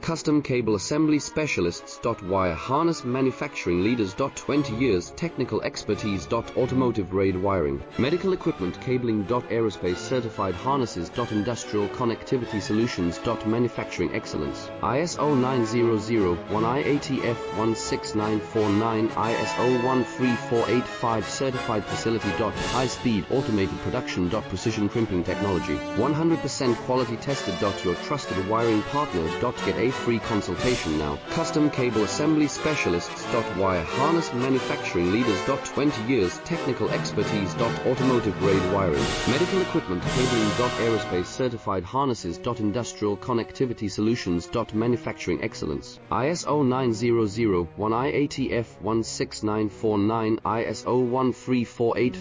Custom Cable Assembly Specialists. Wire Harness Manufacturing Leaders. 20 years Technical Expertise. Automotive Grade Wiring, Medical Equipment Cabling. Aerospace Certified Harnesses. Industrial Connectivity Solutions. Manufacturing Excellence, ISO 9001, IATF 16949, ISO 13485 Certified Facility. High Speed Automated Production. Precision Crimping Technology, 100% quality tested. Your trusted wiring partner. Get a free consultation now. Custom Cable Assembly Specialists. Wire Harness Manufacturing Leaders. 20 years Technical Expertise. Automotive Grade Wiring, Medical Equipment Cabling. Aerospace Certified Harnesses. Industrial Connectivity Solutions. Manufacturing Excellence, ISO 9001, IATF 16949, ISO 13485